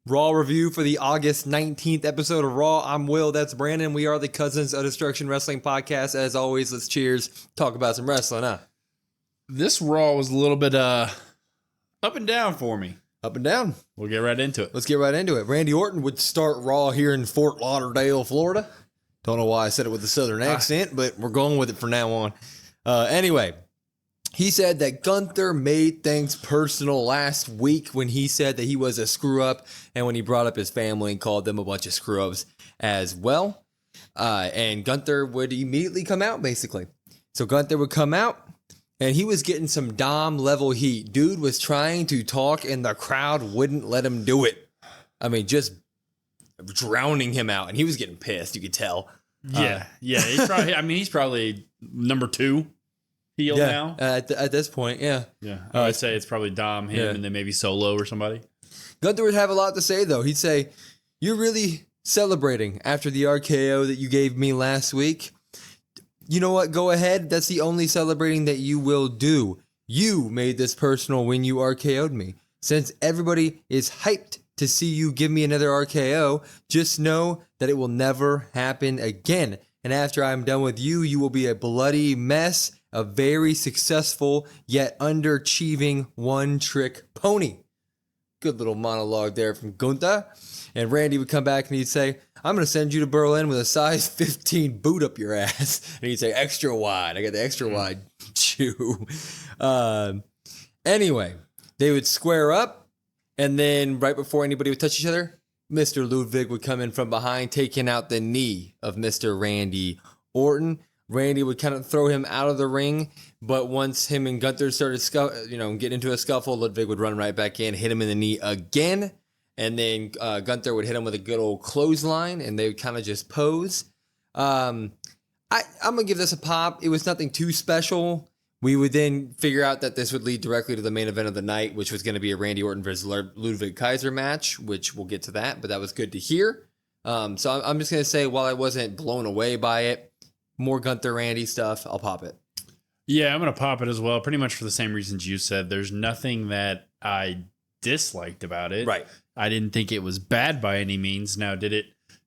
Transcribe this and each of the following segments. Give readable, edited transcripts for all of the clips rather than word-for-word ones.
Raw review for the August 19th episode of Raw. I'm Will, that's Brandon. We are the Cousins of Destruction Wrestling Podcast. As always, let's cheers, talk about some wrestling, huh? This Raw was a little bit up and down for me. Up and down. We'll get right into it. Let's get right into it. Randy Orton would start Raw here in Fort Lauderdale, Florida. Don't know why I said it with a southern accent, but we're going with it from now on. Anyway, he said that Gunther made things personal last week when he said that he was a screw-up and when he brought up his family and called them a bunch of screw-ups as well. And Gunther would immediately come out, basically. So Gunther would come out, and he was getting some Dom-level heat. Dude was trying to talk, and the crowd wouldn't let him do it. I mean, just drowning him out, and he was getting pissed, you could tell. Yeah. He's probably number 2 heel now. At this point, yeah. Yeah, I would say it's probably Dom, him, and then maybe Solo or somebody. Gunther would have a lot to say, though. He'd say, "You're really celebrating after the RKO that you gave me last week. You know what? Go ahead. That's the only celebrating that you will do. You made this personal when you RKO'd me. Since everybody is hyped to see you give me another RKO, just know that it will never happen again. And after I'm done with you, you will be a bloody mess, a very successful yet underachieving one-trick pony." Good little monologue there from Gunther. And Randy would come back and he'd say, "I'm going to send you to Berlin with a size 15 boot up your ass." And he'd say, "Extra wide. I got the extra wide shoe." Anyway, they would square up. And then right before anybody would touch each other, Mr. Ludvig would come in from behind, taking out the knee of Mr. Randy Orton. Randy would kind of throw him out of the ring, but once him and Gunther started getting into a scuffle, Ludvig would run right back in, hit him in the knee again, and then Gunther would hit him with a good old clothesline, and they would kind of just pose. I'm going to give this a pop. It was nothing too special. We would then figure out that this would lead directly to the main event of the night, which was going to be a Randy Orton versus Ludvig Kaiser match, which we'll get to that, but that was good to hear. So I'm just going to say, while I wasn't blown away by it, more Gunther Randy stuff, I'll pop it. Yeah, I'm going to pop it as well, pretty much for the same reasons you said. There's nothing that I disliked about it. Right. I didn't think it was bad by any means. Now, did it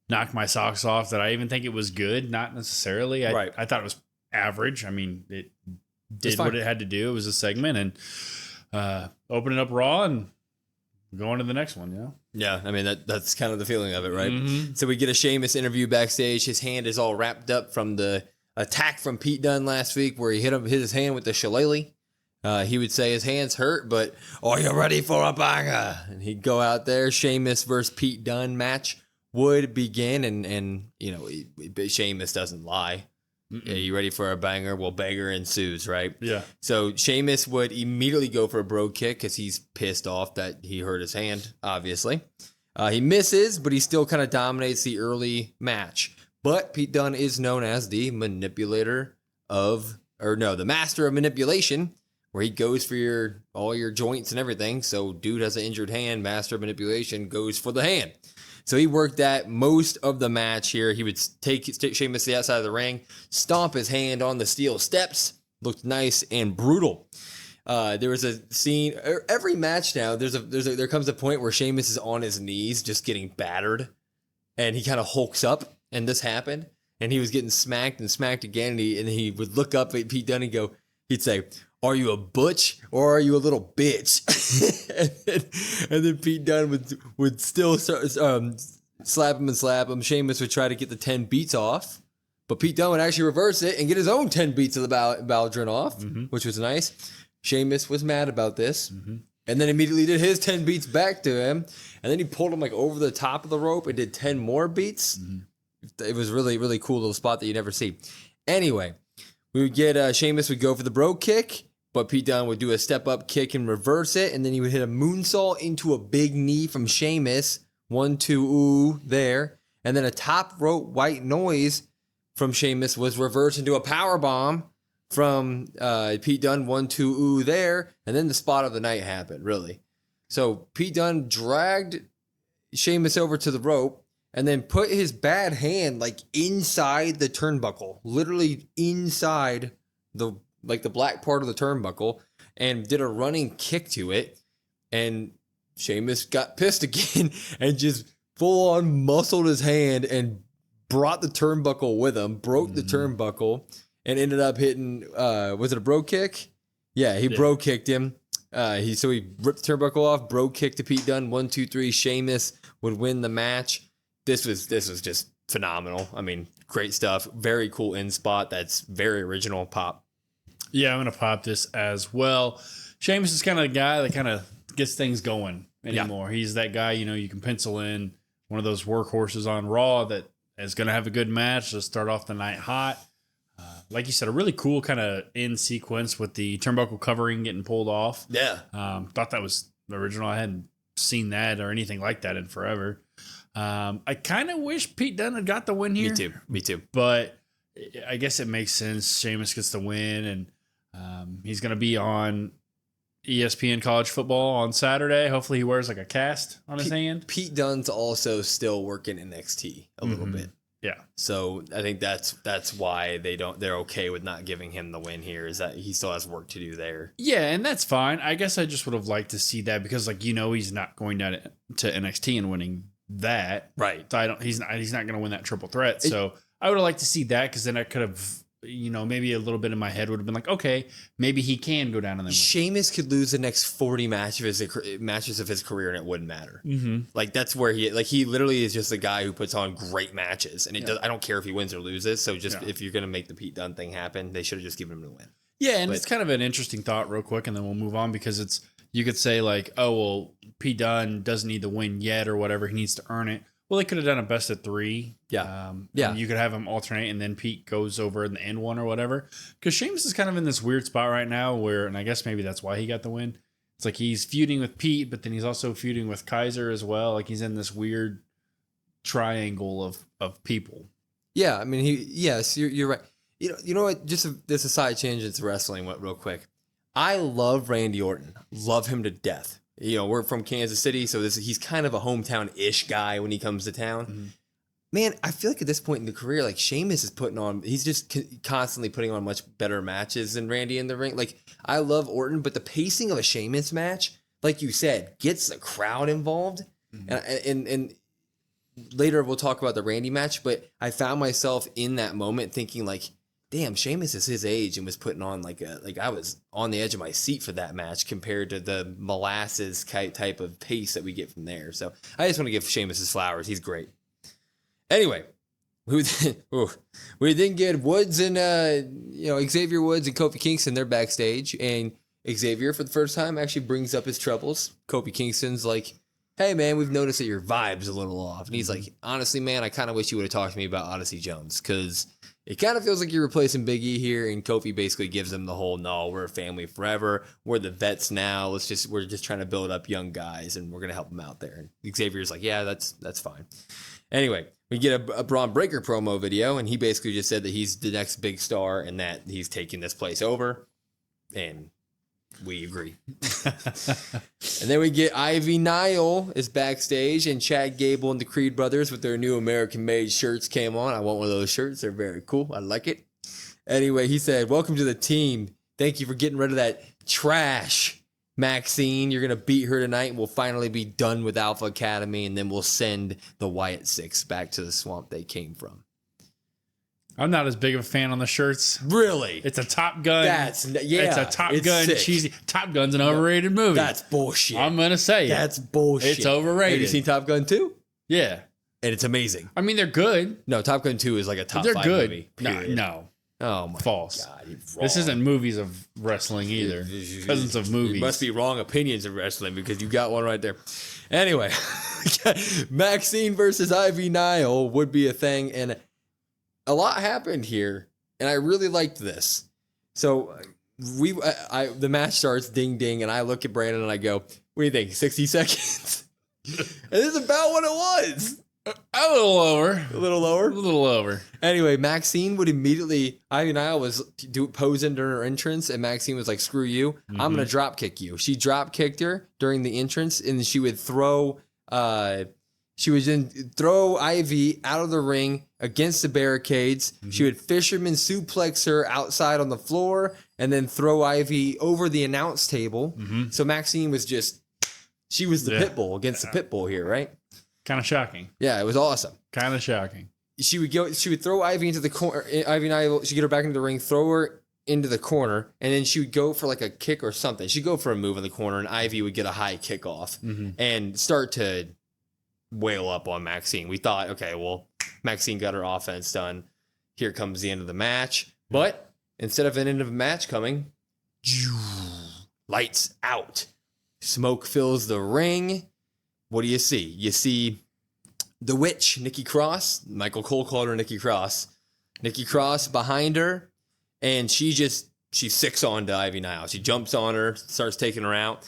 knock my socks off? Did I even think it was good? Not necessarily. I thought it was average. I mean, it did what it had to do. It was a segment, and opening up Raw and going to the next one, yeah? Yeah, I mean, that's kind of the feeling of it, right? Mm-hmm. So we get a Sheamus interview backstage. His hand is all wrapped up from the attack from Pete Dunne last week where he hit his hand with the shillelagh. He would say his hands hurt, but are you ready for a banger? And he'd go out there. Sheamus versus Pete Dunne match would begin, and Sheamus doesn't lie. Yeah, you ready for a banger? Well, banger ensues, right? Yeah. So Sheamus would immediately go for a bro kick because he's pissed off that he hurt his hand, obviously. He misses, but he still kind of dominates the early match. But Pete Dunne is known as the master of manipulation, where he goes for all your joints and everything. So dude has an injured hand, master of manipulation goes for the hand. So he worked that most of the match here. He would take Sheamus to the outside of the ring, stomp his hand on the steel steps. Looked nice and brutal. There was a scene. Every match now, there comes a point where Sheamus is on his knees, just getting battered, and he kind of hulks up. And this happened, and he was getting smacked and smacked again. And he would look up at Pete Dunne and he'd say, "Are you a butch or are you a little bitch?" and then Pete Dunne would still slap him. Sheamus would try to get the 10 beats off, but Pete Dunne would actually reverse it and get his own 10 beats of the Baldrin off, which was nice. Sheamus was mad about this, and then immediately did his 10 beats back to him, and then he pulled him over the top of the rope and did 10 more beats. It was really, really cool little spot that you never see. Anyway, we would get Sheamus would go for the bro kick, but Pete Dunne would do a step-up kick and reverse it, and then he would hit a moonsault into a big knee from Sheamus. 1-2, ooh, there. And then a top rope white noise from Sheamus was reversed into a power bomb from Pete Dunne. 1-2, ooh, there. And then the spot of the night happened, really. So Pete Dunne dragged Sheamus over to the rope and then put his bad hand inside the turnbuckle, literally inside the black part of the turnbuckle, and did a running kick to it. And Sheamus got pissed again and just full on muscled his hand and brought the turnbuckle with him, broke the turnbuckle, and ended up hitting, was it a bro kick? Yeah, he bro kicked him. He ripped the turnbuckle off, bro kicked to Pete Dunne, 1, 2, 3. Sheamus would win the match. This was just phenomenal. I mean, great stuff. Very cool in spot. That's very original pop. Yeah, I'm gonna pop this as well. Sheamus is kind of the guy that kind of gets things going anymore. Yeah. He's that guy, you can pencil in one of those workhorses on Raw that is gonna have a good match to start off the night hot. Like you said, a really cool kind of end sequence with the turnbuckle covering getting pulled off. Yeah. Thought that was original. I hadn't seen that or anything like that in forever. I kind of wish Pete Dunne had got the win here. Me too. But I guess it makes sense. Sheamus gets the win, and he's going to be on ESPN College Football on Saturday. Hopefully he wears like a cast on his hand. Pete Dunne's also still working NXT a little bit. Yeah. So I think that's why they're okay with not giving him the win here, is that he still has work to do there. Yeah, and that's fine. I guess I just would have liked to see that because he's not going down to NXT and winning that. Right. So he's not going to win that triple threat. So I would have liked to see that because then I could have, maybe a little bit in my head would have been like, okay, maybe he can go down and then win. Sheamus could lose the next 40 matches of his career and it wouldn't matter. Mm-hmm. Like that's where he literally is just a guy who puts on great matches, and I don't care if he wins or loses. So if you're going to make the Pete Dunne thing happen, they should have just given him the win. Yeah, and it's kind of an interesting thought real quick, and then we'll move on because you could say like, oh, well, Pete Dunne doesn't need the win yet or whatever. He needs to earn it. Well, they could have done a best of 3. Yeah. And you could have him alternate and then Pete goes over in the end one or whatever. Because Sheamus is kind of in this weird spot right now and I guess maybe that's why he got the win. It's like he's feuding with Pete, but then he's also feuding with Kaiser as well. Like he's in this weird triangle of people. Yeah. I mean, you're right. You know what? Just this aside change into wrestling real quick. I love Randy Orton. Love him to death. We're from Kansas City, so he's kind of a hometown-ish guy when he comes to town. Mm-hmm. Man, I feel like at this point in the career, like Sheamus is he's just constantly putting on much better matches than Randy in the ring. Like, I love Orton, but the pacing of a Sheamus match, like you said, gets the crowd involved. Mm-hmm. And later we'll talk about the Randy match, but I found myself in that moment thinking like, damn, Sheamus is his age and was putting on like I was on the edge of my seat for that match compared to the molasses type of pace that we get from there. So I just want to give Sheamus his flowers. He's great. Anyway, we then get Woods and Xavier Woods and Kofi Kingston. They're backstage, and Xavier for the first time actually brings up his troubles. Kofi Kingston's like, hey man, we've noticed that your vibe's a little off, and he's like, honestly man, I kind of wish you would have talked to me about Odyssey Jones because it kind of feels like you're replacing Big E here, and Kofi basically gives him the whole, no, we're a family forever. We're the vets now. We're just trying to build up young guys, and we're going to help them out there. And Xavier's like, yeah, that's fine. Anyway, we get a Braun Breaker promo video, and he basically just said that he's the next big star and that he's taking this place over, and we agree. And then we get Ivy Nile is backstage, and Chad Gable and the Creed brothers with their new American-made shirts came on. I want one of those shirts. They're very cool. I like it. Anyway, he said, welcome to the team. Thank you for getting rid of that trash, Maxine. You're going to beat her tonight, and we'll finally be done with Alpha Academy, and then we'll send the Wyatt Six back to the swamp they came from. I'm not as big of a fan on the shirts. Really? It's a Top Gun. It's a Top Gun sick. Cheesy. Top Gun's an overrated movie. That's bullshit. I'm going to say that's bullshit. It's overrated. Have you seen Top Gun 2? Yeah. And it's amazing. I mean, they're good. No, Top Gun 2 is like a top they're 5 good. movie. No. Oh my False. God. This isn't movies of wrestling either. Cousins of movies. You must be wrong opinions of wrestling because you got one right there. Anyway, Maxine versus Ivy Nile would be a thing, and a lot happened here, and I really liked this. So the match starts, ding ding, and I look at Brandon and I go, "What do you think? 60 seconds?" And this is about what it was. A little lower. A little lower? A little over. Anyway, Maxine would immediately, Ivy Nile was posing during her entrance, and Maxine was like, screw you. Mm-hmm. I'm going to drop kick you. She drop kicked her during the entrance, and she would throw Ivy out of the ring against the barricades. Mm-hmm. She would fisherman suplex her outside on the floor and then throw Ivy over the announce table. Mm-hmm. So Maxine was just She was the pit bull against the pit bull here, right? Kind of shocking. Yeah, it was awesome. Kind of shocking. She would throw Ivy into the corner. Ivy Nile, she'd get her back into the ring, throw her into the corner, and then she would go for like a kick or something. She'd go for a move in the corner, and Ivy would get a high kick off and start to wail up on Maxine. We thought, okay, well, Maxine got her offense done. Here comes the end of the match. But instead of an end of a match coming, lights out. Smoke fills the ring. What do you see? You see the witch, Nikki Cross. Michael Cole called her Nikki Cross. Nikki Cross behind her. And she 6 on to Ivy Nile. She jumps on her, starts taking her out.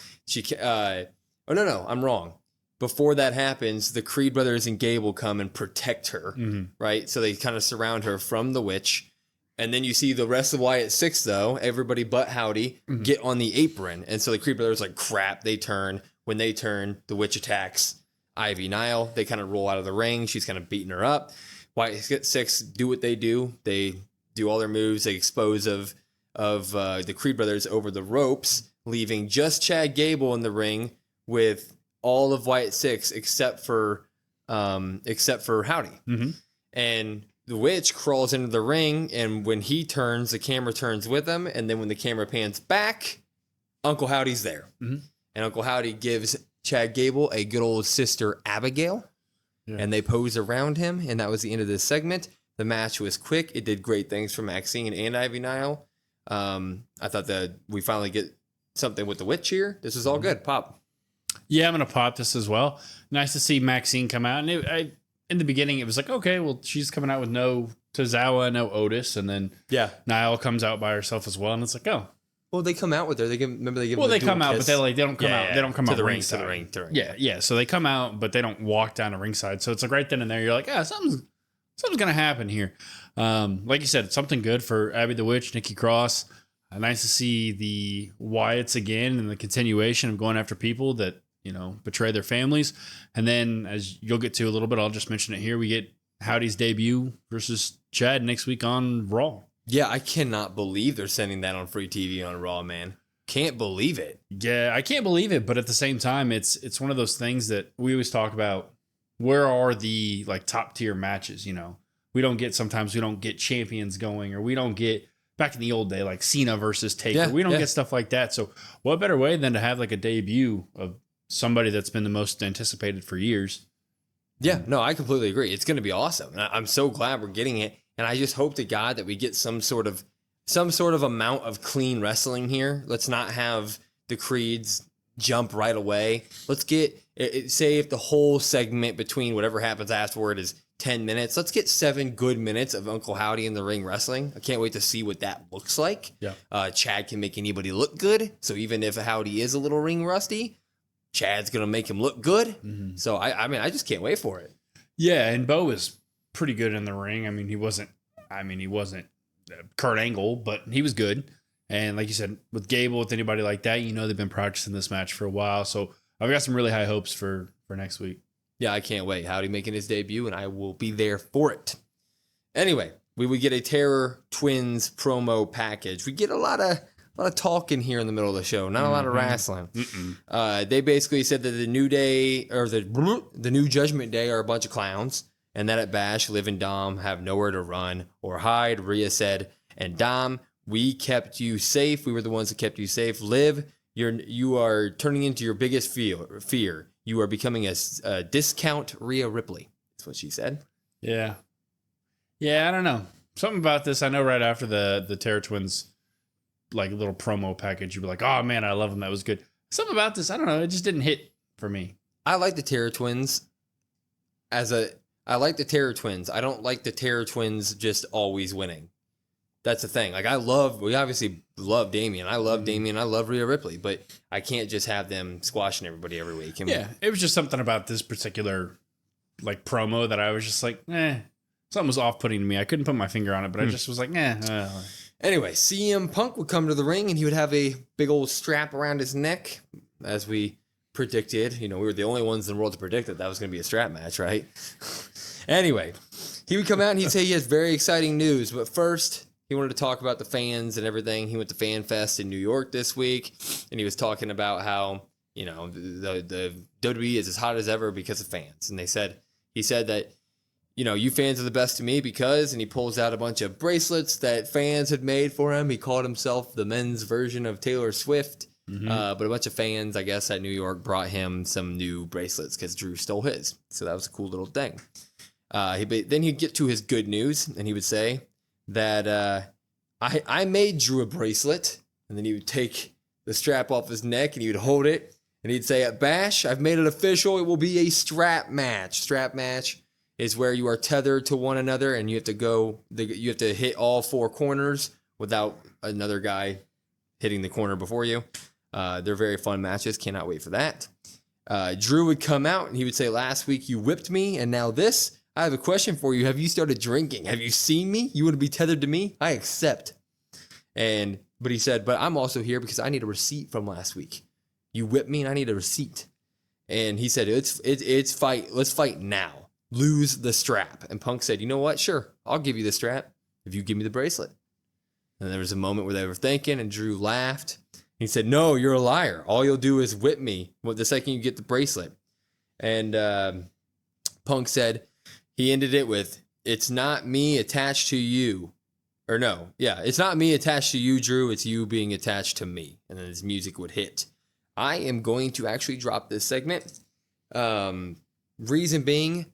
I'm wrong. Before that happens, the Creed brothers and Gable come and protect her, right? So they kind of surround her from the witch. And then you see the rest of Wyatt 6, though, everybody but Howdy, get on the apron. And so the Creed brothers like, crap, they turn. When they turn, the witch attacks Ivy Nile. They kind of roll out of the ring. She's kind of beating her up. Wyatt 6 do what they do. They do all their moves. They expose of the Creed brothers over the ropes, leaving just Chad Gable in the ring with all of Wyatt 6 except for Howdy. And the witch crawls into the ring, and when he turns, the camera turns with him. And then when the camera pans back, Uncle Howdy's there. And Uncle Howdy gives Chad Gable a good old Sister Abigail. And they pose around him, and that was the end of this segment. The match was quick. It did great things for Maxine and Ivy Nile. I thought that we finally get something with the witch here. This is all good. Pop. Yeah, I'm going to pop this as well. Nice to see Maxine come out. And in the beginning, it was like, okay, well, she's coming out with no Tozawa, no Otis. And then Nile comes out by herself as well. And it's like, oh. Well, they come out with her. They come out, but they don't come out. They don't come out to ringside. the ring. Yeah. So they come out, but they don't walk down to ringside. So it's like right then and there, you're like, something's going to happen here. Like you said, something good for Abby the Witch, Nikki Cross. Nice to see the Wyatts again and the continuation of going after people that, betray their families. And then, as you'll get to a little bit, I'll just mention it here. We get Howdy's debut versus Chad next week on Raw. Yeah, I cannot believe they're sending that on free TV on Raw, man. Can't believe it. Yeah, I can't believe it. But at the same time, it's one of those things that we always talk about. Where are the top tier matches? We don't get champions going, or we don't get back in the old day like Cena versus Taker. We don't get stuff like that. So what better way than to have a debut of somebody that's been the most anticipated for years? Yeah, no, I completely agree. It's going to be awesome. And I'm so glad we're getting it. And I just hope to God that we get some sort of amount of clean wrestling here. Let's not have the Creeds jump right away. Let's get say if the whole segment between whatever happens afterward is 10 minutes, let's get 7 good minutes of Uncle Howdy in the ring wrestling. I can't wait to see what that looks like. Yeah. Chad can make anybody look good. So even if Howdy is a little ring rusty, Chad's going to make him look good. So I just can't wait for it. Yeah. And Bo is pretty good in the ring. He wasn't Kurt Angle, but he was good. And like you said, with Gable, with anybody like that, they've been practicing this match for a while. So I've got some really high hopes for next week. Yeah, I can't wait. Howdy making his debut, and I will be there for it. Anyway, we would get a Terror Twins promo package. We get a lot of talking here in the middle of the show, not a lot of wrestling. They basically said that the New Day, or the New Judgment Day, are a bunch of clowns, and that at Bash, Liv and Dom have nowhere to run or hide. Rhea said, and Dom, we kept you safe. We were the ones that kept you safe. Liv, you are turning into your biggest fear. You are becoming a discount Rhea Ripley. That's what she said. Yeah. Yeah, I don't know. Something about this. I know right after the Terror Twins, little promo package, you were like, oh man, I love them. That was good. Something about this. I don't know. It just didn't hit for me. I like the Terror Twins I like the Terror Twins. I don't like the Terror Twins just always winning. That's the thing. We obviously love Damian. I love Damian. I love Rhea Ripley, but I can't just have them squashing everybody every week. It was just something about this particular promo that I was just like, something was off-putting to me. I couldn't put my finger on it, but I just was like, Anyway, CM Punk would come to the ring and he would have a big old strap around his neck, as we predicted. We were the only ones in the world to predict that was going to be a strap match, right? Anyway, he would come out and he'd say he has very exciting news, but first he wanted to talk about the fans and everything. He went to Fan Fest in New York this week, and he was talking about how the WWE is as hot as ever because of fans. And he said that, you fans are the best to me because, and he pulls out a bunch of bracelets that fans had made for him. He called himself the men's version of Taylor Swift. But a bunch of fans, I guess, at New York brought him some new bracelets because Drew stole his. So that was a cool little thing. Then he'd get to his good news, and he would say that I made Drew a bracelet, and then he would take the strap off his neck, and he would hold it, and he'd say, at Bash, I've made it official. It will be a strap match. Strap match is where you are tethered to one another, and you have to hit all four corners without another guy hitting the corner before you. They're very fun matches. Cannot wait for that. Drew would come out and he would say, last week you whipped me, and now this. I have a question for you. Have you started drinking? Have you seen me? You want to be tethered to me? I accept. But he said, but I'm also here because I need a receipt from last week. You whipped me and I need a receipt. And he said, it's fight. Let's fight now. Lose the strap. And Punk said, you know what? Sure, I'll give you the strap if you give me the bracelet. And there was a moment where they were thinking, and Drew laughed. He said, no, you're a liar. All you'll do is whip me the second you get the bracelet. And Punk said, he ended it with, it's not me attached to you. Or no, yeah, it's not me attached to you, Drew. It's you being attached to me. And then his music would hit. I am going to actually drop this segment. Reason being,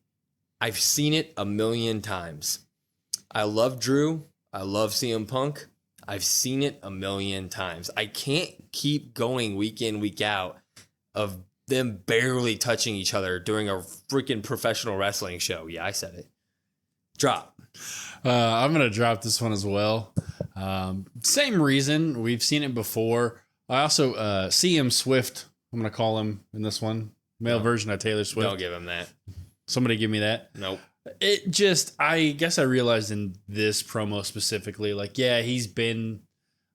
I've seen it a million times. I love Drew. I love CM Punk. I've seen it a million times. I can't keep going week in, week out of them barely touching each other during a freaking professional wrestling show. Yeah, I said it. Drop. I'm going to drop this one as well. Same reason. We've seen it before. I also, CM Swift, I'm going to call him in this one. Male version of Taylor Swift. Don't give him that. Somebody give me that. Nope. It just, I guess I realized in this promo specifically, like, yeah, he's been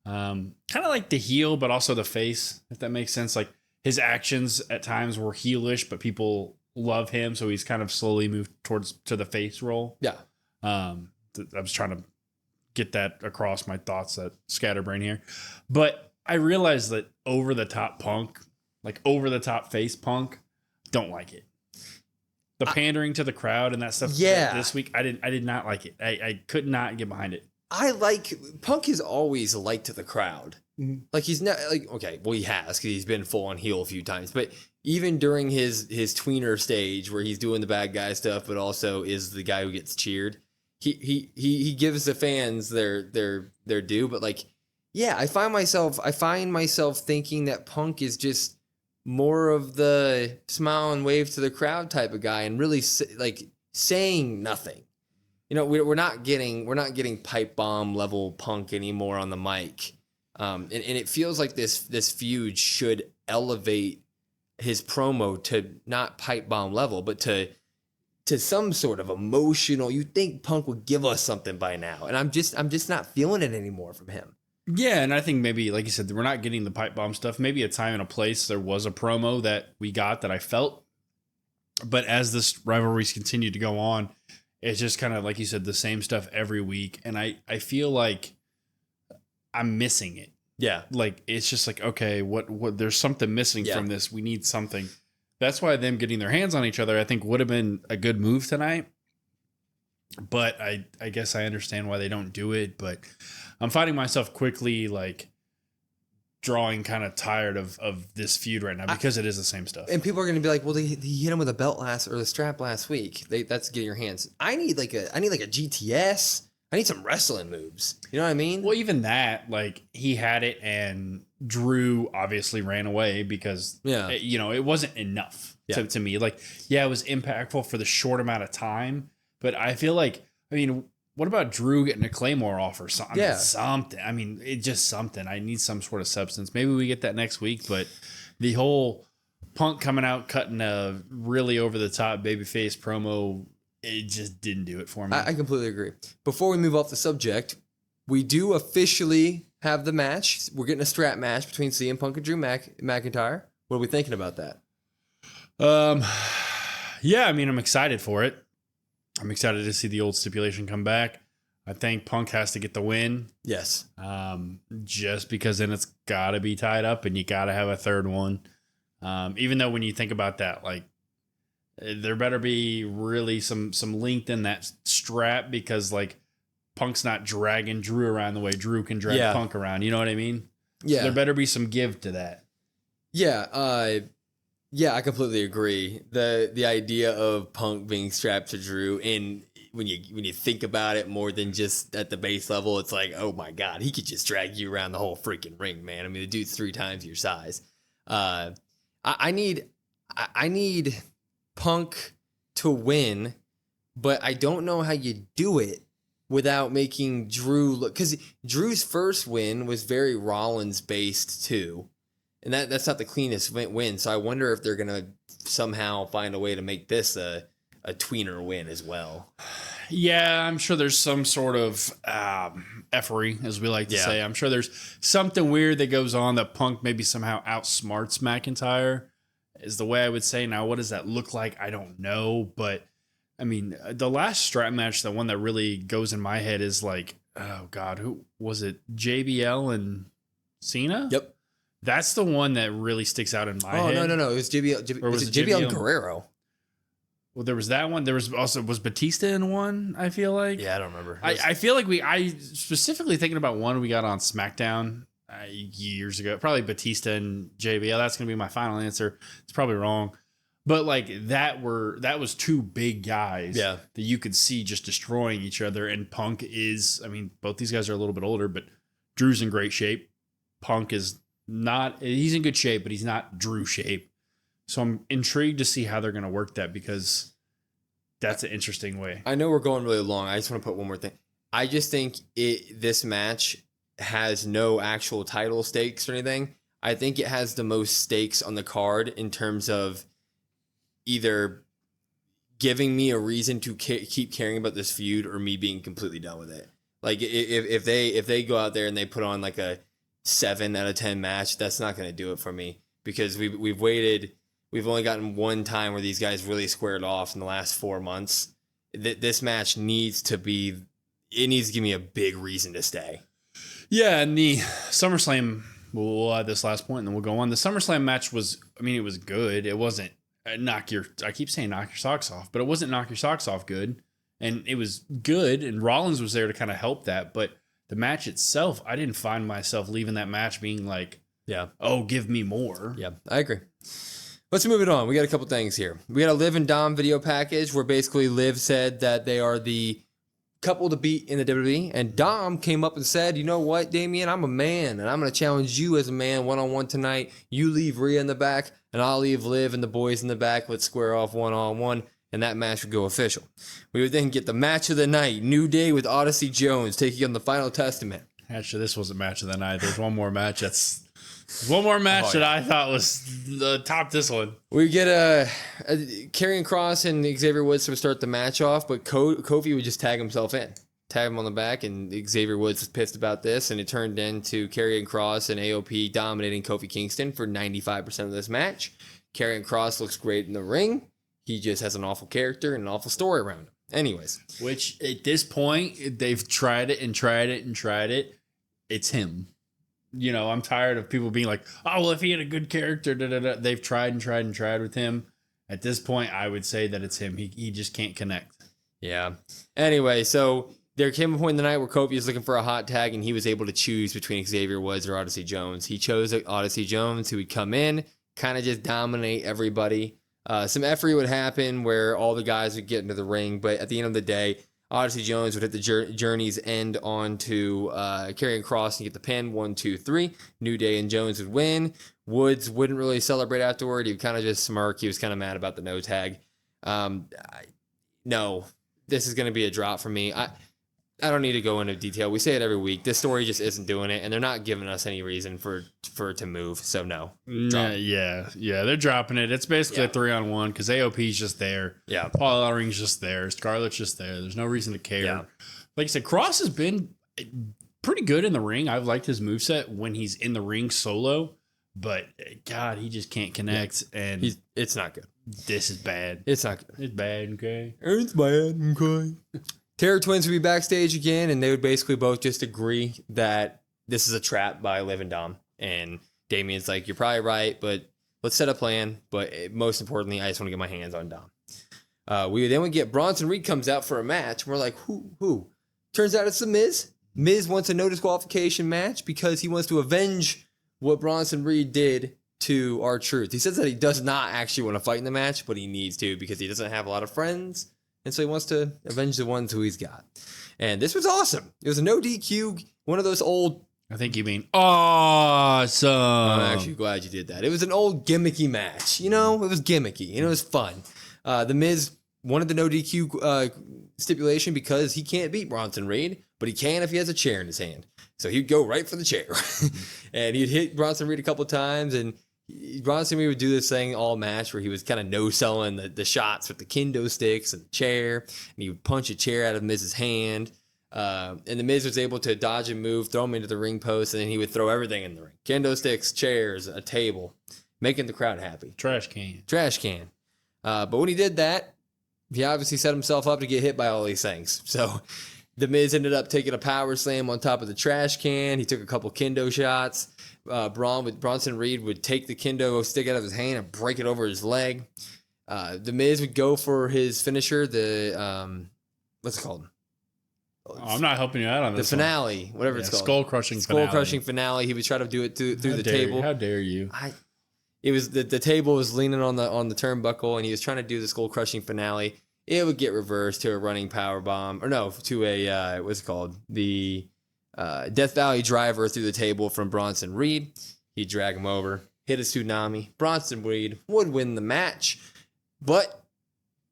kind of like the heel, but also the face, if that makes sense. Like, his actions at times were heelish, but people love him, so he's kind of slowly moved to the face role. Yeah. I was trying to get that across my thoughts, that scatterbrain here. But I realized that over-the-top Punk, like over-the-top face Punk, don't like it. The pandering to the crowd and that stuff this week, I did not like it. I could not get behind it. Punk has always liked the crowd. Mm-hmm. Like, he's not like, okay, well, he has, because he's been full on heel a few times, but even during his tweener stage where he's doing the bad guy stuff, but also is the guy who gets cheered, he gives the fans their due. But like, yeah, I find myself thinking that Punk is just more of the smile and wave to the crowd type of guy, and really like saying nothing. We're not getting pipe bomb level Punk anymore on the mic, and it feels like this feud should elevate his promo to not pipe bomb level, but to some sort of emotional. You'd think Punk would give us something by now, and I'm just not feeling it anymore from him. Yeah, and I think maybe, like you said, we're not getting the pipe bomb stuff. Maybe a time and a place there was a promo that we got that I felt. But as this rivalries continue to go on, it's just kind of, like you said, the same stuff every week. And I feel like I'm missing it. Yeah. Like, it's just like, okay, what there's something missing from this. We need something. That's why them getting their hands on each other, I think, would have been a good move tonight. But I guess I understand why they don't do it. But I'm finding myself quickly, like, drawing kind of tired of this feud right now because it is the same stuff. And people are going to be like, well, he hit him with a belt the strap last week. That's getting your hands. I need like a GTS. I need some wrestling moves. You know what I mean? Well, even that, like, he had it and Drew obviously ran away because, it wasn't enough to me. Like, yeah, it was impactful for the short amount of time. But I feel like, what about Drew getting a Claymore off or something? Something. It's just something. I need some sort of substance. Maybe we get that next week. But the whole Punk coming out, cutting a really over-the-top babyface promo, it just didn't do it for me. I completely agree. Before we move off the subject, we do officially have the match. We're getting a strap match between CM Punk and Drew McIntyre. What are we thinking about that? Yeah, I'm excited for it. I'm excited to see the old stipulation come back. I think Punk has to get the win. Yes. Just because then it's got to be tied up and you got to have a third one. Even though when you think about that, like there better be really some length in that strap because like Punk's not dragging Drew around the way Drew can drag Punk around. You know what I mean? Yeah. So there better be some give to that. Yeah. Yeah, I completely agree. The idea of Punk being strapped to Drew, and when you think about it more than just at the base level, it's like, oh my God, he could just drag you around the whole freaking ring, man. I mean, the dude's 3 times your size. I need Punk to win, but I don't know how you do it without making Drew look, because Drew's first win was very Rollins based too. And that's not the cleanest win. So I wonder if they're going to somehow find a way to make this a tweener win as well. Yeah, I'm sure there's some sort of effery, as we like to say. I'm sure there's something weird that goes on that Punk maybe somehow outsmarts McIntyre, is the way I would say. Now, what does that look like? I don't know. But, I mean, the last strap match, the one that really goes in my head is like, oh, God, who was it? JBL and Cena? Yep. That's the one that really sticks out in my head. Oh, no. It was JBL. Or was it JBL and Guerrero? Well, there was that one. There was also, was Batista in one, I feel like? Yeah, I don't remember. I feel like I specifically thinking about one we got on SmackDown years ago. Probably Batista and JBL. That's going to be my final answer. It's probably wrong. But like that was 2 big guys that you could see just destroying each other. And Punk is, I mean, both these guys are a little bit older, but Drew's in great shape. Punk is not, he's in good shape, but he's not Drew shape. So I'm intrigued to see how they're going to work that, because that's an interesting way. I know we're going really long. I just want to put one more thing. I just think this match has no actual title stakes or anything. I think it has the most stakes on the card in terms of either giving me a reason to keep caring about this feud or me being completely done with it. Like if they go out there and they put on like a 7 out of 10 match, that's not going to do it for me, because we've waited. We've only gotten one time where these guys really squared off in the last 4 months. This match needs to give me a big reason to stay. Yeah, and the SummerSlam, we'll add this last point and then we'll go on. The SummerSlam match was, I mean, it was good. It wasn't I keep saying knock your socks off, but it wasn't knock your socks off good. And it was good, and Rollins was there to kind of help that. But the match itself, I didn't find myself leaving that match being like, oh, give me more. Yeah, I agree. Let's move it on. We got a couple things here. We got a Liv and Dom video package where basically Liv said that they are the couple to beat in the WWE, and Dom came up and said, you know what, Damian, I'm a man, and I'm going to challenge you as a man one-on-one tonight. You leave Rhea in the back, and I'll leave Liv and the boys in the back. Let's square off one-on-one, and that match would go official. We would then get the match of the night, New Day with Odyssey Jones taking on the Final Testament. Actually, this wasn't match of the night. There's one more match that I thought was the top this one. We get Karrion Kross and Xavier Woods to start the match off, but Kofi would just tag himself in. Tag him on the back, and Xavier Woods was pissed about this, and it turned into Karrion Kross and AOP dominating Kofi Kingston for 95% of this match. Karrion Kross looks great in the ring. He just has an awful character and an awful story around him. Anyways. Which, at this point, they've tried it and tried it and tried it. It's him. You know, I'm tired of people being like, oh, well, if he had a good character, they've tried and tried and tried with him. At this point, I would say that it's him. He just can't connect. Yeah. Anyway, so there came a point in the night where Kofi was looking for a hot tag, and he was able to choose between Xavier Woods or Odyssey Jones. He chose Odyssey Jones, who would come in, kind of just dominate everybody. Some effery would happen where all the guys would get into the ring, but at the end of the day, Odyssey Jones would hit the journey's end onto Karrion Kross and get the pin. 1, 2, 3. New Day and Jones would win. Woods wouldn't really celebrate afterward. He would kind of just smirk. He was kind of mad about the no tag. No, this is going to be a drop for me. I don't need to go into detail. We say it every week. This story just isn't doing it, and they're not giving us any reason for it to move. So no. Yeah, they're dropping it. It's basically a 3-on-1 because AOP's just there. Yeah, Paul Ellering's just there. Scarlett's just there. There's no reason to care. Yeah. Like I said, Cross has been pretty good in the ring. I've liked his moveset when he's in the ring solo, but God, he just can't connect. Yeah. And it's not good. This is bad. It's not good. It's bad. Okay. It's bad. Okay. Terror Twins would be backstage again, and they would basically both just agree that this is a trap by Liv and Dom. And Damian's like, you're probably right, but let's set a plan. But most importantly, I just want to get my hands on Dom. We get Bronson Reed comes out for a match. We're like, who? Turns out it's the Miz. Miz wants a no disqualification match because he wants to avenge what Bronson Reed did to R-Truth. He says that he does not actually want to fight in the match, but he needs to because he doesn't have a lot of friends. And so he wants to avenge the ones who he's got. And this was awesome. It was a no DQ, one of those old... I think you mean awesome. I'm actually glad you did that. It was an old gimmicky match. It was gimmicky and it was fun. The Miz wanted the no DQ stipulation because he can't beat Bronson Reed, but he can if he has a chair in his hand. So he'd go right for the chair. And he'd hit Bronson Reed a couple times, and Bronson Reed would do this thing all match where he was kind of no-selling the shots with the kendo sticks and the chair, and he would punch a chair out of Miz's hand. And the Miz was able to dodge and move, throw him into the ring post, and then he would throw everything in the ring. Kendo sticks, chairs, a table, making the crowd happy. Trash can. But when he did that, he obviously set himself up to get hit by all these things. So the Miz ended up taking a power slam on top of the trash can. He took a couple kendo shots. Bronson Reed would take the kendo stick out of his hand and break it over his leg. The Miz would go for his finisher, what's it called? I'm not helping you out on this. The finale, whatever it's called. Skull-crushing finale. He would try to do it through the table. How dare you? It was the table was leaning on the turnbuckle, and he was trying to do the skull-crushing finale. It would get reversed to a running power bomb, or no, to a what's it called? The Death Valley driver through the table from Bronson Reed. He'd drag him over, hit a tsunami. Bronson Reed would win the match, but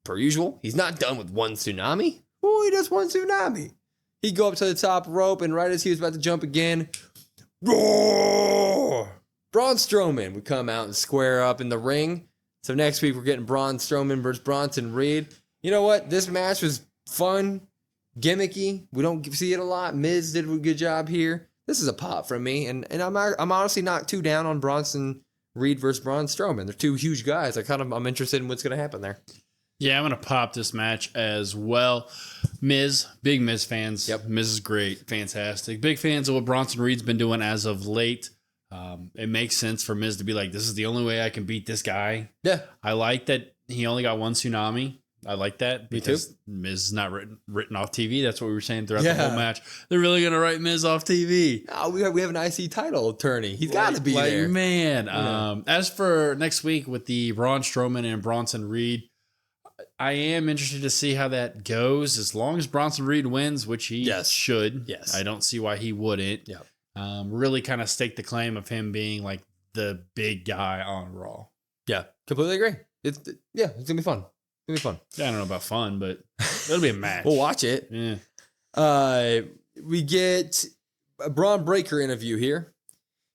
per usual, he's not done with one tsunami. Oh, he does one tsunami. He'd go up to the top rope, and right as he was about to jump again, roar! Braun Strowman would come out and square up in the ring. So next week, we're getting Braun Strowman versus Bronson Reed. You know what? This match was fun, gimmicky. We don't see it a lot. Miz did a good job here. This is a pop from me, and I'm honestly not too down on Bronson Reed versus Braun Strowman. They're two huge guys. I'm interested in what's going to happen there. Yeah, I'm going to pop this match as well. Miz, big Miz fans. Yep. Miz is great. Fantastic. Big fans of what Bronson Reed's been doing as of late. It makes sense for Miz to be like, this is the only way I can beat this guy. Yeah. I like that he only got one tsunami. I like that because Me too. Miz is not written off TV. That's what we were saying throughout the whole match. They're really going to write Miz off TV. Oh, we have an IC title attorney. He's got to be there. Man. Yeah. As for next week with the Braun Strowman and Bronson Reed, I am interested to see how that goes. As long as Bronson Reed wins, which he should. Yes. I don't see why he wouldn't. Yep. Really kind of stake the claim of him being like the big guy on Raw. Yeah, completely agree. It's going to be fun. It's going to be fun. I don't know about fun, but it'll be a match. We'll watch it. Yeah. We get a Braun Breaker interview here.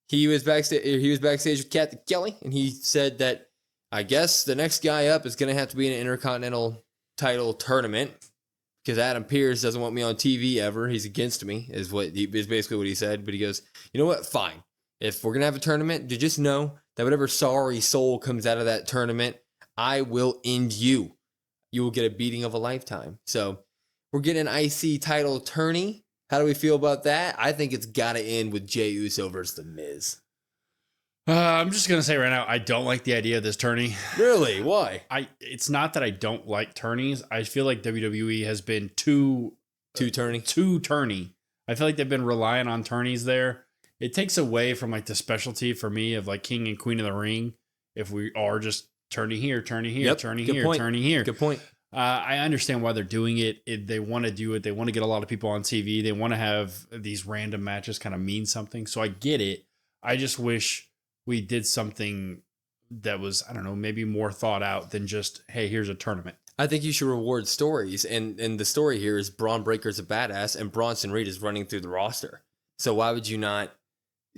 He was backstage with Kathy Kelly, and he said that I guess the next guy up is going to have to be in an Intercontinental title tournament because Adam Pearce doesn't want me on TV ever. He's against me, is basically what he said. But he goes, you know what? Fine. If we're going to have a tournament, you just know that whatever sorry soul comes out of that tournament, I will end you. You will get a beating of a lifetime. So we're getting an IC title tourney. How do we feel about that? I think it's got to end with Jey Uso versus The Miz. I'm just going to say right now, I don't like the idea of this tourney. Really? Why? It's not that I don't like tourneys. I feel like WWE has been too tourney. I feel like they've been relying on tourneys there. It takes away from like the specialty for me of like King and Queen of the Ring. If we are just turning here, turning here, turning here, turning here. Good point. I understand why they're doing it. They want to do it. They want to get a lot of people on TV. They want to have these random matches kind of mean something. So I get it. I just wish we did something that was, I don't know, maybe more thought out than just, hey, here's a tournament. I think you should reward stories. And the story here is Braun Breaker's a badass and Bronson Reed is running through the roster. So why would you not?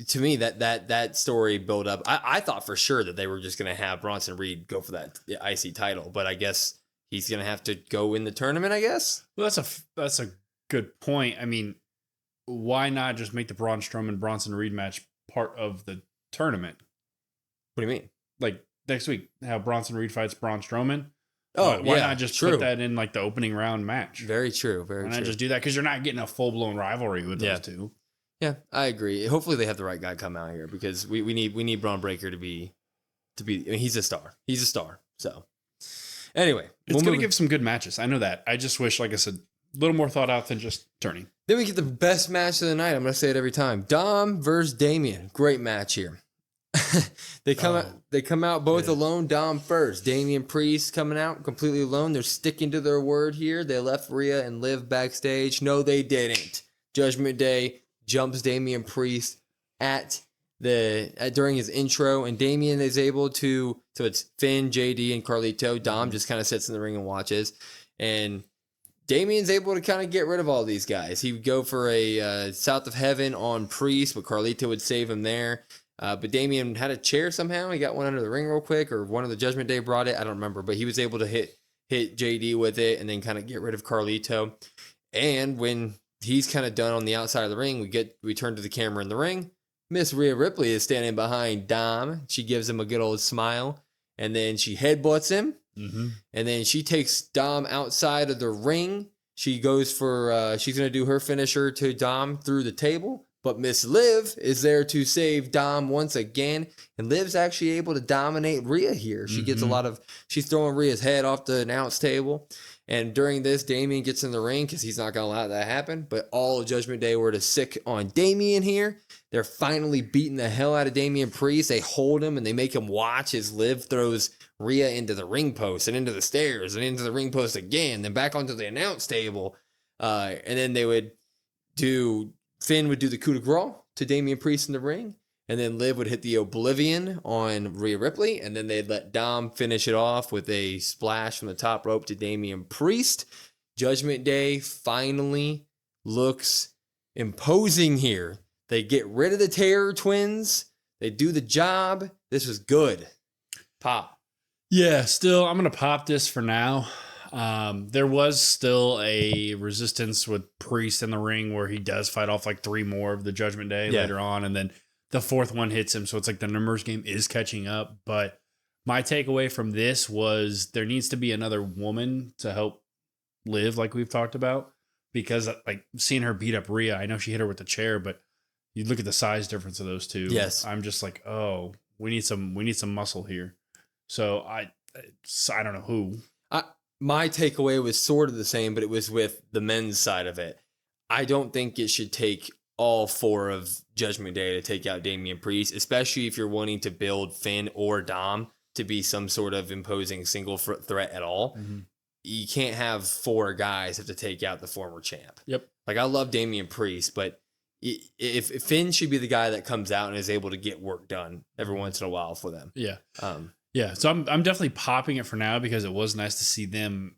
To me, that story built up. I thought for sure that they were just going to have Bronson Reed go for that IC title. But I guess he's going to have to go in the tournament, I guess. Well, that's a good point. I mean, why not just make the Braun Strowman Bronson Reed match part of the tournament? What do you mean? Like next week, how Bronson Reed fights Braun Strowman? Oh, why not just put that in like the opening round match? Very true. Why not just do that? Because you're not getting a full blown rivalry with those two. Yeah, I agree. Hopefully they have the right guy come out here because we need Braun Breaker to be to be. I mean, he's a star. He's a star. So anyway, it's going to give some good matches. I know that. I just wish, like I said, a little more thought out than just turning. Then we get the best match of the night. I'm going to say it every time. Dom versus Damian. Great match here. They come out both alone. Dom first. Damian Priest coming out completely alone. They're sticking to their word here. They left Rhea and Liv backstage. No, they didn't. Judgment Day jumps Damian Priest during his intro, and Damian is able to. So it's Finn, JD, and Carlito. Dom just kind of sits in the ring and watches, and Damian's able to kind of get rid of all these guys. He would go for a South of Heaven on Priest, but Carlito would save him there. But Damian had a chair somehow. He got one under the ring real quick, or one of the Judgment Day brought it. I don't remember, but he was able to hit JD with it and then kind of get rid of Carlito. And when he's kind of done on the outside of the ring, we turn to the camera in the ring. Miss Rhea Ripley is standing behind Dom. She gives him a good old smile, and then she headbutts him. Mm-hmm. And then she takes Dom outside of the ring. She goes for, she's going to do her finisher to Dom through the table. But Miss Liv is there to save Dom once again. And Liv's actually able to dominate Rhea here. She gets she's throwing Rhea's head off the announce table. And during this, Damian gets in the ring because he's not going to allow that to happen. But all of Judgment Day were to sick on Damian here. They're finally beating the hell out of Damian Priest. They hold him and they make him watch as Liv throws Rhea into the ring post and into the stairs and into the ring post again. Then back onto the announce table. And then Finn would do the coup de grace to Damian Priest in the ring, and then Liv would hit the Oblivion on Rhea Ripley, and then they'd let Dom finish it off with a splash from the top rope to Damian Priest. Judgment Day finally looks imposing here. They get rid of the Terror Twins. They do the job. This was good. Pop. Yeah, still, I'm going to pop this for now. There was still a resistance with Priest in the ring where he does fight off like 3 more of the Judgment Day later on, and then the 4th one hits him, so it's like the numbers game is catching up. But my takeaway from this was there needs to be another woman to help Liv, like we've talked about, because like seeing her beat up Rhea, I know she hit her with the chair, but you look at the size difference of those two. Yes, I'm just like, oh, we need some muscle here. So I don't know who. My takeaway was sort of the same, but it was with the men's side of it. I don't think it should take all 4 of Judgment Day to take out Damian Priest, especially if you're wanting to build Finn or Dom to be some sort of imposing single threat at all. Mm-hmm. You can't have 4 guys have to take out the former champ. Yep. Like, I love Damian Priest, but if Finn should be the guy that comes out and is able to get work done every once in a while for them. Yeah. Yeah, so I'm definitely popping it for now because it was nice to see them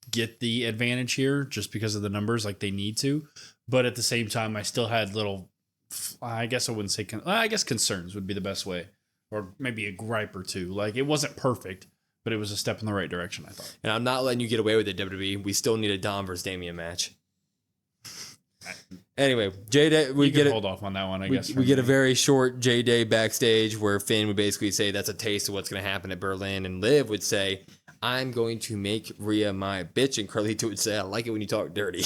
get the advantage here just because of the numbers, like they need to. But at the same time, I still had little, I guess I wouldn't say, I guess concerns would be the best way, or maybe a gripe or two. Like it wasn't perfect, but it was a step in the right direction, I thought. And I'm not letting you get away with it, WWE. We still need a Dom versus Damian match. Anyway, J-Day, we get hold off on that one, I guess. We get a very short J-Day backstage where Finn would basically say that's a taste of what's going to happen at Berlin, and Liv would say, I'm going to make Rhea my bitch, and Carlito would say, I like it when you talk dirty.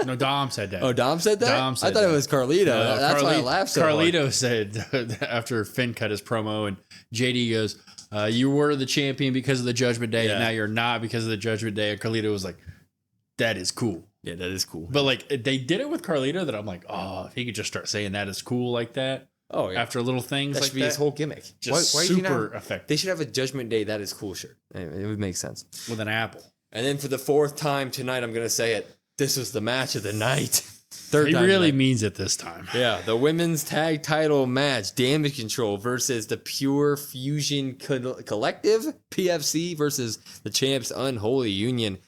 No, Dom said that. Oh, Dom said that? Dom said I thought it was Carlito. No, that's why I laughed so Carlito hard. said after Finn cut his promo, and JD goes, you were the champion because of the Judgment Day, and now you're not because of the Judgment Day. And Carlito was like, that is cool. Yeah, that is cool. But like they did it with Carlito that I'm like, oh, if he could just start saying that is cool like that. Oh, yeah. After little things that like should be his whole gimmick. Just why super effective. They should have a Judgment Day that is cool shirt. It would make sense. With an apple. And then for the 4th time tonight, I'm going to say it. This was the match of the night. He really means it this time. Yeah, the women's tag title match, Damage Control versus the Pure Fusion Collective, PFC versus the Champs Unholy Union.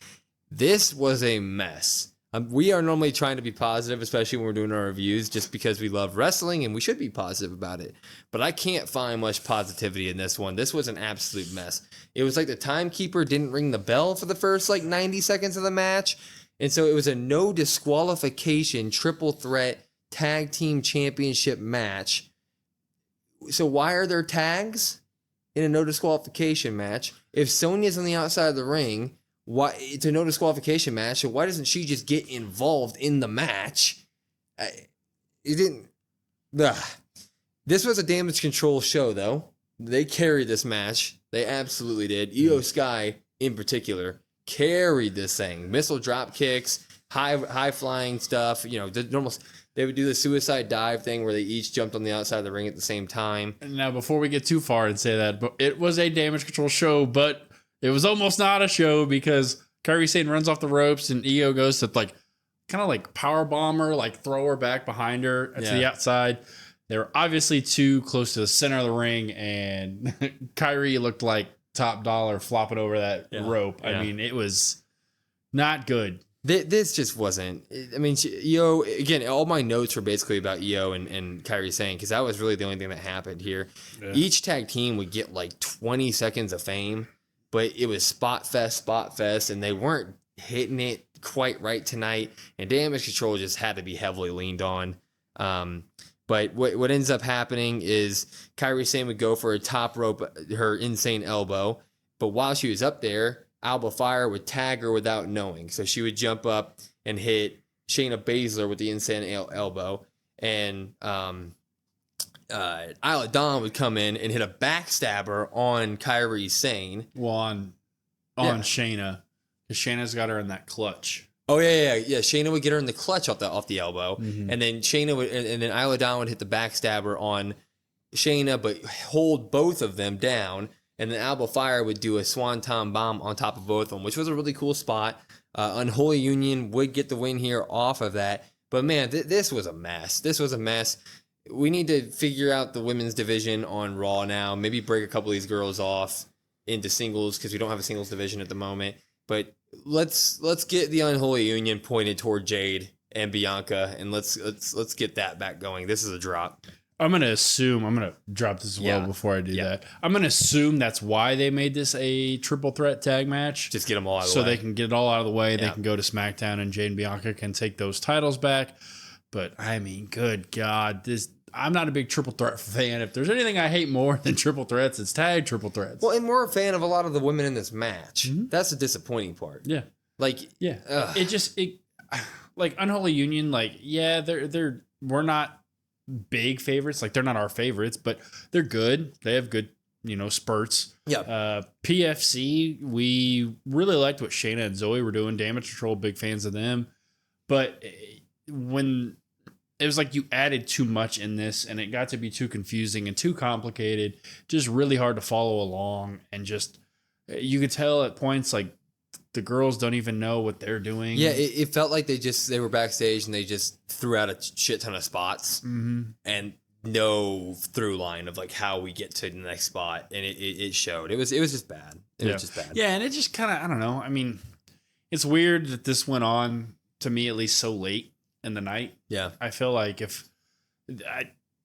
This was a mess. We are normally trying to be positive, especially when we're doing our reviews, just because we love wrestling and we should be positive about it. But I can't find much positivity in this one. This was an absolute mess. It was like the timekeeper didn't ring the bell for the first 90 seconds of the match. And so it was a no disqualification triple threat tag team championship match. So why are there tags in a no disqualification match? If Sonya's on the outside of the ring, why it's a no disqualification match? So why doesn't she just get involved in the match? It didn't. Ugh. This was a Damage Control show, though. They carried this match. They absolutely did. Io Sky, in particular, carried this thing. Missile drop kicks, high flying stuff. You know, they would do the suicide dive thing where they each jumped on the outside of the ring at the same time. Now, before we get too far and say that, but it was a Damage Control show, but it was almost not a show because Kairi Sane runs off the ropes and Io goes to kind of like power bomb her, like throw her back behind her to the outside. They were obviously too close to the center of the ring, and Kairi looked like top dollar flopping over that rope. Yeah. I mean, it was not good. This just wasn't. I mean, Io, again, all my notes were basically about Io and Kairi Sane because that was really the only thing that happened here. Yeah. Each tag team would get like 20 seconds of fame, but it was spot fest, and they weren't hitting it quite right tonight, and Damage Control just had to be heavily leaned on. But what ends up happening is Kairi Sane would go for a top rope, her insane elbow. But while she was up there, Alba Fire would tag her without knowing. So she would jump up and hit Shayna Baszler with the insane elbow. And Isla Dawn would come in and hit a backstabber on Kairi Sane. Well, on Shayna. Because Shayna's got her in that clutch. Oh yeah. Shayna would get her in the clutch off the elbow, and then Shayna would, and then Isla Dawn would hit the backstabber on Shayna, but hold both of them down, and then Alba Fire would do a swanton bomb on top of both of them, which was a really cool spot. Unholy Union would get the win here off of that, but man, this was a mess. This was a mess. We need to figure out the women's division on Raw now. Maybe break a couple of these girls off into singles because we don't have a singles division at the moment, but. Let's get the Unholy Union pointed toward Jade and Bianca, and let's get that back going. This is a drop. I'm gonna drop this as well before I do that. I'm gonna assume that's why they made this a triple threat tag match. Just get them all out of the way. So they can get it all out of the way. Yeah. They can go to SmackDown, and Jade and Bianca can take those titles back. But I mean, good God, I'm not a big triple threat fan. If there's anything I hate more than triple threats, it's tag triple threats. Well, and we're a fan of a lot of the women in this match. Mm-hmm. That's the disappointing part. Yeah. Like Unholy Union, we're not big favorites. Like they're not our favorites, but they're good. They have good, spurts. Yeah. PFC, we really liked what Shayna and Zoe were doing. Damage Control, big fans of them. But when it was like you added too much in this and it got to be too confusing and too complicated, just really hard to follow along. And just, you could tell at points like the girls don't even know what they're doing. Yeah, it felt like they were backstage and they just threw out a shit ton of spots and no through line of like how we get to the next spot. And it showed. It was just bad. It was just bad. Yeah, and it just kind of, I don't know. I mean, it's weird that this went on, to me at least, so late in the night. Yeah. I feel like if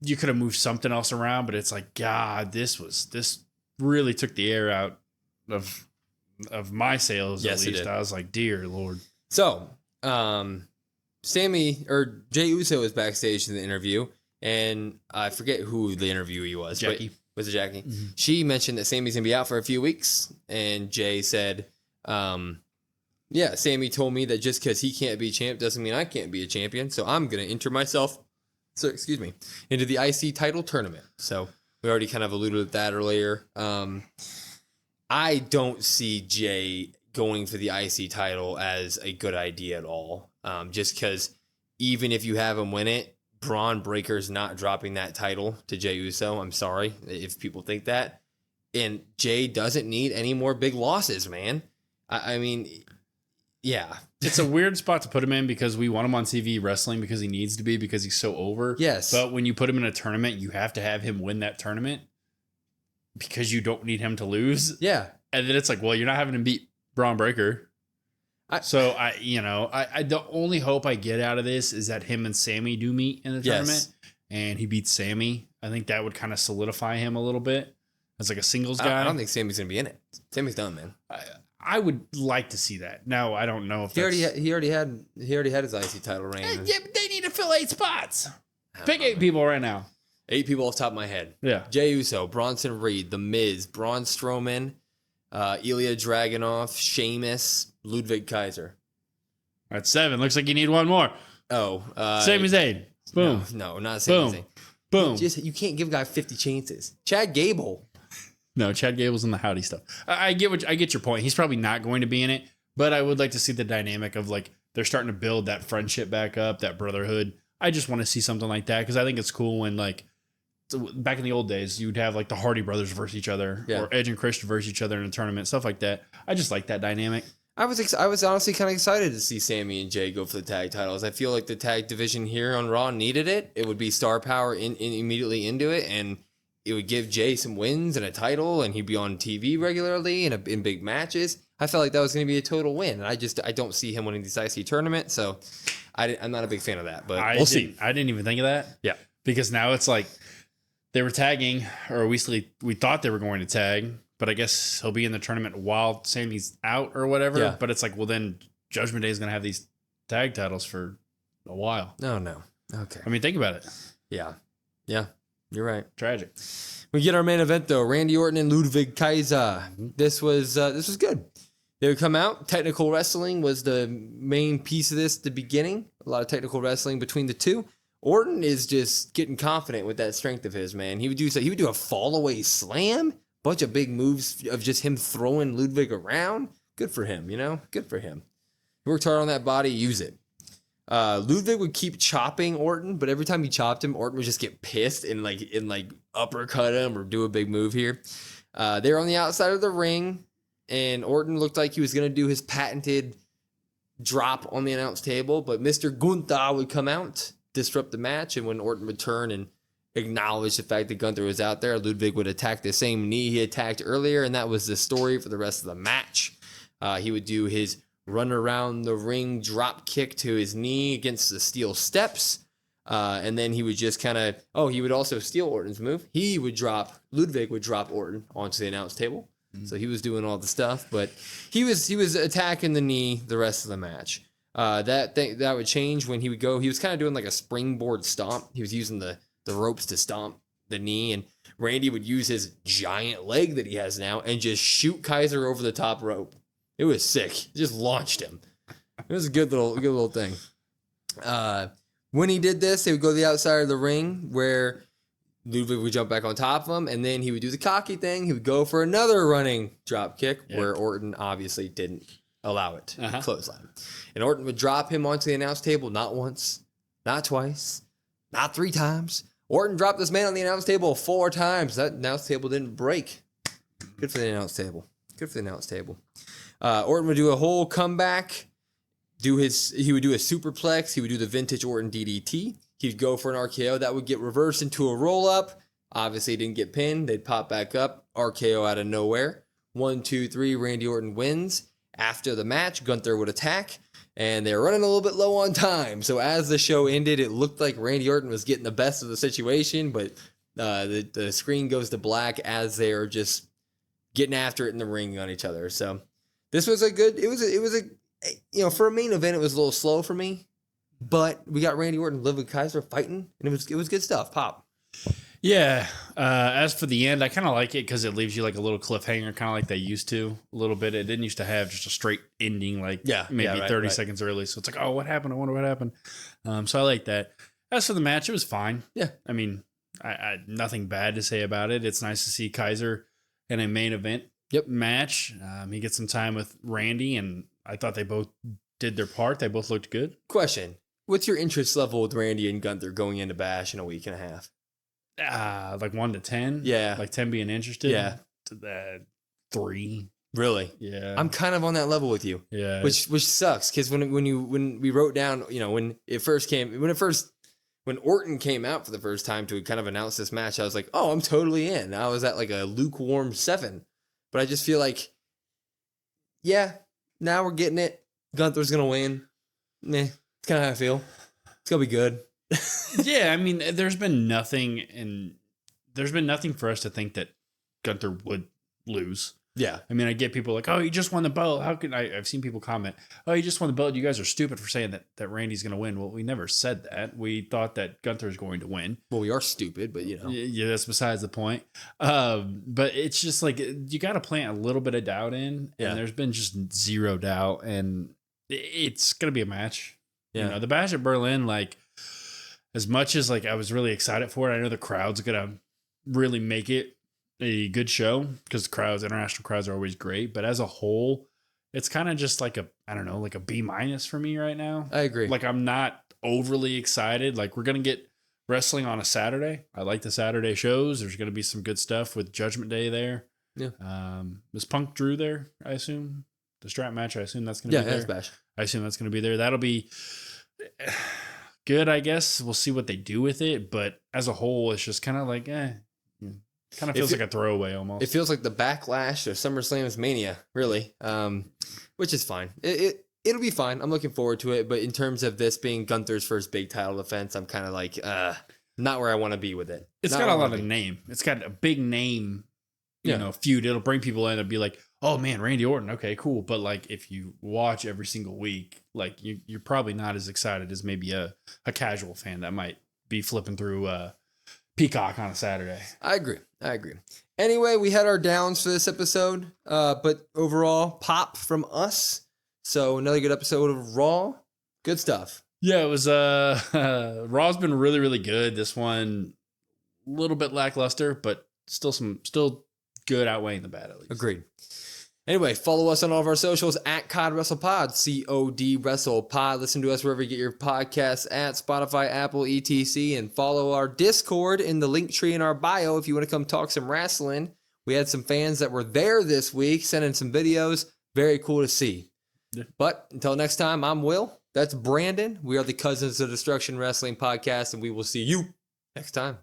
you could have moved something else around, but it's like, God, this really took the air out of my sails. Yes, at least I was like, dear Lord. So, Jey Uso was backstage in the interview, and I forget who the interviewee was. Jackie. Was it Jackie? Mm-hmm. She mentioned that Sammy's gonna be out for a few weeks, and Jay said, yeah, Sammy told me that just because he can't be champ doesn't mean I can't be a champion. So I'm going to enter myself, into the IC title tournament. So we already kind of alluded to that earlier. I don't see Jay going for the IC title as a good idea at all. Just because even if you have him win it, Braun Breaker's not dropping that title to Jey Uso. I'm sorry if people think that. And Jay doesn't need any more big losses, man. I mean... Yeah. It's a weird spot to put him in because we want him on TV wrestling because he needs to be, because he's so over. Yes. But when you put him in a tournament, you have to have him win that tournament because you don't need him to lose. Yeah. And then it's like, well, you're not having him beat Braun Breaker. The only hope I get out of this is that him and Sammy do meet in the tournament and he beats Sammy. I think that would kind of solidify him a little bit as like a singles guy. I don't think Sammy's going to be in it. Sammy's done, man. I would like to see that. Now, I don't know if he already had his IC title reign. Yeah, but they need to fill 8 spots. Pick 8 people right now. 8 people off the top of my head. Yeah. Jey Uso, Bronson Reed, The Miz, Braun Strowman, Ilya Dragunov, Sheamus, Ludvig Kaiser. That's 7. Looks like you need one more. Oh. Sami Zayn. Boom. No, not Sami Zayn. Boom. You can't give a guy 50 chances. Chad Gable. No, Chad Gable's in the howdy stuff. I get your point. He's probably not going to be in it, but I would like to see the dynamic of like they're starting to build that friendship back up, that brotherhood. I just want to see something like that because I think it's cool when like back in the old days you'd have like the Hardy brothers versus each other or Edge and Christian versus each other in a tournament, stuff like that. I just like that dynamic. I was honestly kind of excited to see Sammy and Jay go for the tag titles. I feel like the tag division here on Raw needed it. It would be star power in immediately into it, and it would give Jay some wins and a title, and he'd be on TV regularly and in big matches. I felt like that was going to be a total win, and I don't see him winning the IC tournament, so I'm not a big fan of that. But we'll see. I didn't even think of that. Yeah, because now it's like they were tagging, or we thought they were going to tag, but I guess he'll be in the tournament while Sammy's out or whatever. Yeah. But it's like, well, then Judgment Day is going to have these tag titles for a while. No. Okay. I mean, think about it. Yeah. You're right. Tragic. We get our main event though. Randy Orton and Ludvig Kaiser. This was good. They would come out. Technical wrestling was the main piece of this at the beginning. A lot of technical wrestling between the two. Orton is just getting confident with that strength of his, man. He would do a fall away slam, bunch of big moves of just him throwing Ludvig around. Good for him, Good for him. He worked hard on that body. Use it. Ludvig would keep chopping Orton, but every time he chopped him, Orton would just get pissed and uppercut him or do a big move here. They were on the outside of the ring, and Orton looked like he was going to do his patented drop on the announce table, but Mr. Gunther would come out, disrupt the match, and when Orton would turn and acknowledge the fact that Gunther was out there, Ludvig would attack the same knee he attacked earlier, and that was the story for the rest of the match. He would do his run around the ring drop kick to his knee against the steel steps. And then he would just he would also steal Orton's move. Ludvig would drop Orton onto the announce table. Mm-hmm. So he was doing all the stuff, but he was attacking the knee the rest of the match. That would change when he would go. He was kind of doing like a springboard stomp. He was using the ropes to stomp the knee, and Randy would use his giant leg that he has now and just shoot Kaiser over the top rope. It was sick. He just launched him. It was a good little thing. When he did this, they would go to the outside of the ring where Ludvig would jump back on top of him, and then he would do the cocky thing. He would go for another running drop kick where Orton obviously didn't allow it. Clothesline. And Orton would drop him onto the announce table not once, not twice, not 3 times. Orton dropped this man on the announce table 4 times. That announce table didn't break. Good for the announce table. Orton would do a whole comeback. He would do a superplex. He would do the vintage Orton DDT. He'd go for an RKO that would get reversed into a roll up. Obviously, he didn't get pinned. They'd pop back up. RKO out of nowhere. 1, 2, 3. Randy Orton wins. After the match, Gunther would attack, and they were running a little bit low on time. So as the show ended, it looked like Randy Orton was getting the best of the situation, but the screen goes to black as they're just getting after it in the ring on each other. So this was for a main event, it was a little slow for me, but we got Randy Orton, Ludvig Kaiser fighting, and it was good stuff. Pop. Yeah. As for the end, I kind of like it because it leaves you like a little cliffhanger, kind of like they used to a little bit. It didn't used to have just a straight ending, maybe 30 seconds early. So it's like, oh, what happened? I wonder what happened. So I like that. As for the match, it was fine. Yeah. I mean, I nothing bad to say about it. It's nice to see Kaiser in a main event match. He gets some time with Randy, and I thought they both did their part. They both looked good. Question. What's your interest level with Randy and Gunther going into Bash in a week and a half? Like 1 to 10. Yeah. Like 10 being interested. Yeah. To that 3. Really? Yeah. I'm kind of on that level with you. Yeah. Which sucks because when we wrote down, when Orton came out for the first time to kind of announce this match, I was like, oh, I'm totally in. I was at like a lukewarm 7. But I just feel like, now we're getting it. Gunther's going to win. It's kind of how I feel. It's going to be good. Yeah, I mean, there's been nothing for us to think that Gunther would lose. Yeah. I mean, I get people like, oh, he just won the belt. How can I've seen people comment, oh, he just won the belt. You guys are stupid for saying that Randy's going to win. Well, we never said that. We thought that Gunther's going to win. Well, we are stupid, but Yeah, that's besides the point. But it's just like, you got to plant a little bit of doubt in. Yeah. And there's been just zero doubt. And it's going to be a match. Yeah. The Bash at Berlin, like, as much as like I was really excited for it, I know the crowd's going to really make it a good show because international crowds are always great. But as a whole, it's kind of just like a B- for me right now. I agree. Like I'm not overly excited. Like we're going to get wrestling on a Saturday. I like the Saturday shows. There's going to be some good stuff with Judgment Day there. Yeah. Was Punk Drew there, I assume? The strap match, I assume that's going to be there. Yeah, that's I assume that's going to be there. That'll be good, I guess. We'll see what they do with it. But as a whole, it's just kind of like, kind of feels like a throwaway almost. It feels like the backlash of SummerSlam's Mania, really, which is fine. It'll be fine. I'm looking forward to it. But in terms of this being Gunther's first big title defense, I'm kind of like, not where I want to be with it. It's got a lot of name. It's got a big name, feud. It'll bring people in and be like, oh man, Randy Orton. Okay, cool. But like, if you watch every single week, like you're probably not as excited as maybe a casual fan that might be flipping through Peacock on a Saturday. I agree. Anyway, we had our downs for this episode, but overall, pop from us. So another good episode of Raw. Good stuff. Yeah, it was Raw's been really, really good. This one a little bit lackluster, but still good, outweighing the bad at least. Agreed. Anyway, follow us on all of our socials at COD WrestlePod, COD WrestlePod. Listen to us wherever you get your podcasts at Spotify, Apple, etc. And follow our Discord in the link tree in our bio if you want to come talk some wrestling. We had some fans that were there this week sending some videos. Very cool to see. Yeah. But until next time, I'm Will. That's Brandon. We are the Cousins of Destruction Wrestling Podcast, and we will see you next time.